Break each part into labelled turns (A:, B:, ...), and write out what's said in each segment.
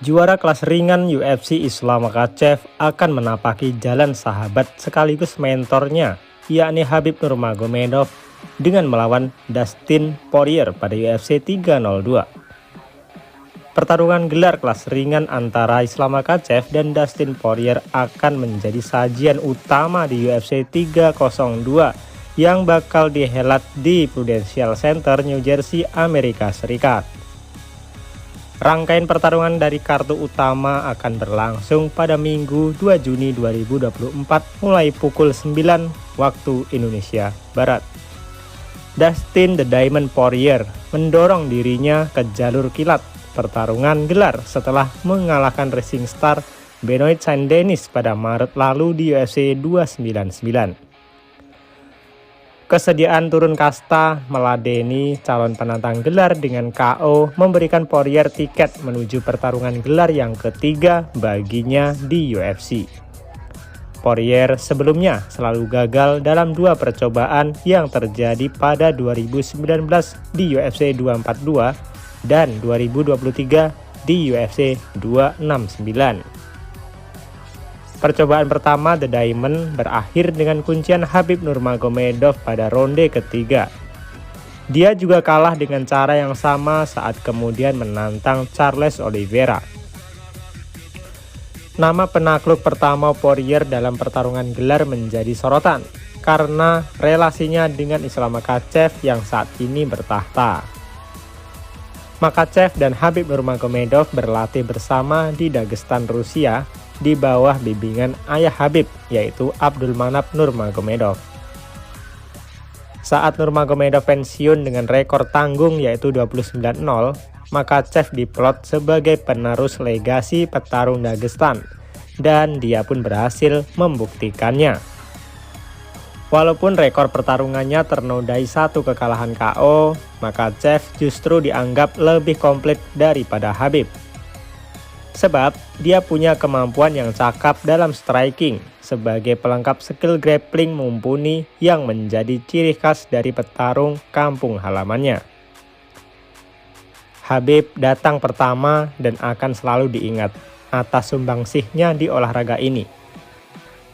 A: Juara kelas ringan UFC Islam Makhachev akan menapaki jalan sahabat sekaligus mentornya, yakni Khabib Nurmagomedov dengan melawan Dustin Poirier pada UFC 302. Pertarungan gelar kelas ringan antara Islam Makhachev dan Dustin Poirier akan menjadi sajian utama di UFC 302 yang bakal dihelat di Prudential Center, New Jersey, Amerika Serikat. Rangkaian pertarungan dari kartu utama akan berlangsung pada Minggu 2 Juni 2024 mulai pukul 9 waktu Indonesia Barat. Dustin The Diamond Poirier mendorong dirinya ke jalur kilat pertarungan gelar setelah mengalahkan Rising Star Benoit Saint-Denis pada Maret lalu di UFC 299. Kesediaan turun kasta meladeni calon penantang gelar dengan KO memberikan Poirier tiket menuju pertarungan gelar yang ketiga baginya di UFC. Poirier sebelumnya selalu gagal dalam dua percobaan yang terjadi pada 2019 di UFC 242 dan 2023 di UFC 269. Percobaan pertama The Diamond berakhir dengan kuncian Khabib Nurmagomedov pada ronde ketiga. Dia juga kalah dengan cara yang sama saat kemudian menantang Charles Oliveira. Nama penakluk pertama Poirier dalam pertarungan gelar menjadi sorotan karena relasinya dengan Islam Makhachev yang saat ini bertahta. Makhachev dan Khabib Nurmagomedov berlatih bersama di Dagestan, Rusia di bawah bimbingan ayah Khabib, yaitu Abdulmanap Nurmagomedov. Saat Nurmagomedov pensiun dengan rekor tanggung yaitu 29-0, Makhachev diplot sebagai penerus legasi petarung Dagestan, dan dia pun berhasil membuktikannya. Walaupun rekor pertarungannya ternodai satu kekalahan KO, Makhachev justru dianggap lebih komplit daripada Khabib. Sebab dia punya kemampuan yang cakap dalam striking sebagai pelengkap skill grappling mumpuni yang menjadi ciri khas dari petarung kampung halamannya. Khabib datang pertama dan akan selalu diingat atas sumbangsihnya di olahraga ini.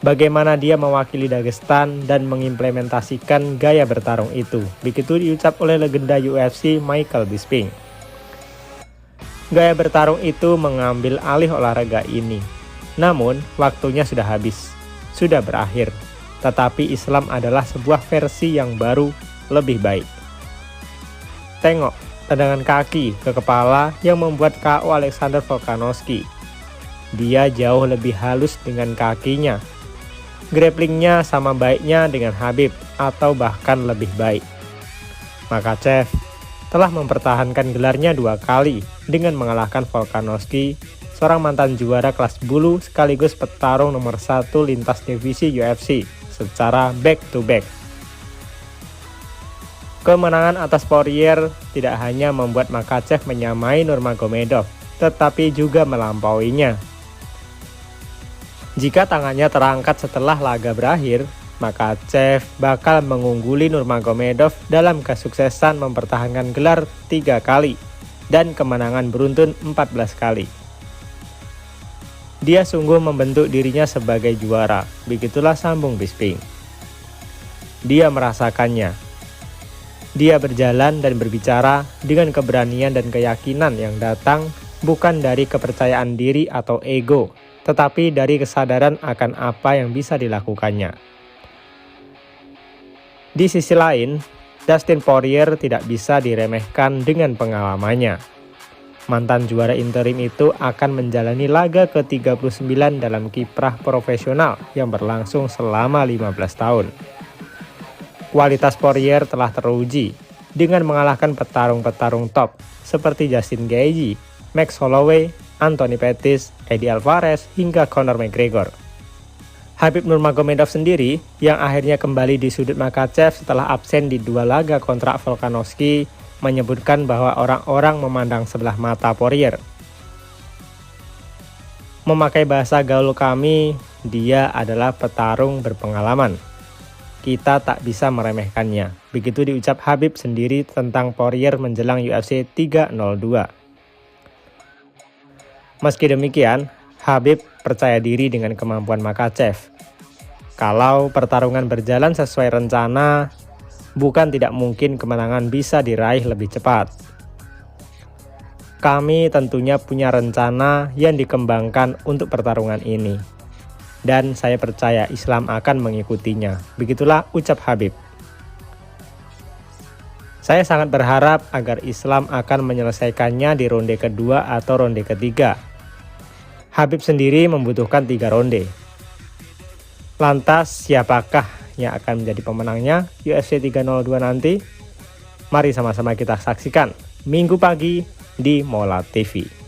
A: Bagaimana dia mewakili Dagestan dan mengimplementasikan gaya bertarung itu, begitu diucap oleh legenda UFC Michael Bisping. Gaya bertarung itu mengambil alih olahraga ini. Namun, waktunya sudah habis, sudah berakhir. Tetapi Islam adalah sebuah versi yang baru, lebih baik. Tengok, tendangan kaki ke kepala yang membuat KO Alexander Volkanovski. Dia jauh lebih halus dengan kakinya. Grapplingnya sama baiknya dengan Khabib, atau bahkan lebih baik. Makhachev telah mempertahankan gelarnya 2 kali dengan mengalahkan Volkanovski, seorang mantan juara kelas bulu sekaligus petarung nomor 1 lintas divisi UFC secara back-to-back. Kemenangan atas Poirier tidak hanya membuat Makhachev menyamai Nurmagomedov, tetapi juga melampauinya. Jika tangannya terangkat setelah laga berakhir, Makhachev bakal mengungguli Nurmagomedov dalam kesuksesan mempertahankan gelar 3 kali dan kemenangan beruntun 14 kali. Dia sungguh membentuk dirinya sebagai juara, begitulah sambung Bisping. Dia merasakannya. Dia berjalan dan berbicara dengan keberanian dan keyakinan yang datang bukan dari kepercayaan diri atau ego, tetapi dari kesadaran akan apa yang bisa dilakukannya. Di sisi lain, Dustin Poirier tidak bisa diremehkan dengan pengalamannya. Mantan juara interim itu akan menjalani laga ke-39 dalam kiprah profesional yang berlangsung selama 15 tahun. Kualitas Poirier telah teruji dengan mengalahkan petarung-petarung top seperti Justin Gaethje, Max Holloway, Anthony Pettis, Eddie Alvarez, hingga Conor McGregor. Khabib Nurmagomedov sendiri yang akhirnya kembali di sudut Makhachev setelah absen di 2 laga kontrak Volkanovski menyebutkan bahwa orang-orang memandang sebelah mata Poirier. Memakai bahasa gaul kami, dia adalah petarung berpengalaman. Kita tak bisa meremehkannya. Begitu diucap Khabib sendiri tentang Poirier menjelang UFC 302. Meski demikian, Khabib percaya diri dengan kemampuan Makhachev. Kalau pertarungan berjalan sesuai rencana, bukan tidak mungkin kemenangan bisa diraih lebih cepat. Kami tentunya punya rencana yang dikembangkan untuk pertarungan ini. Dan saya percaya Islam akan mengikutinya. Begitulah ucap Khabib. Saya sangat berharap agar Islam akan menyelesaikannya di ronde kedua atau ronde ketiga. Khabib sendiri membutuhkan 3 ronde. Lantas siapakah yang akan menjadi pemenangnya UFC 302 nanti? Mari sama-sama kita saksikan Minggu pagi di Mola TV.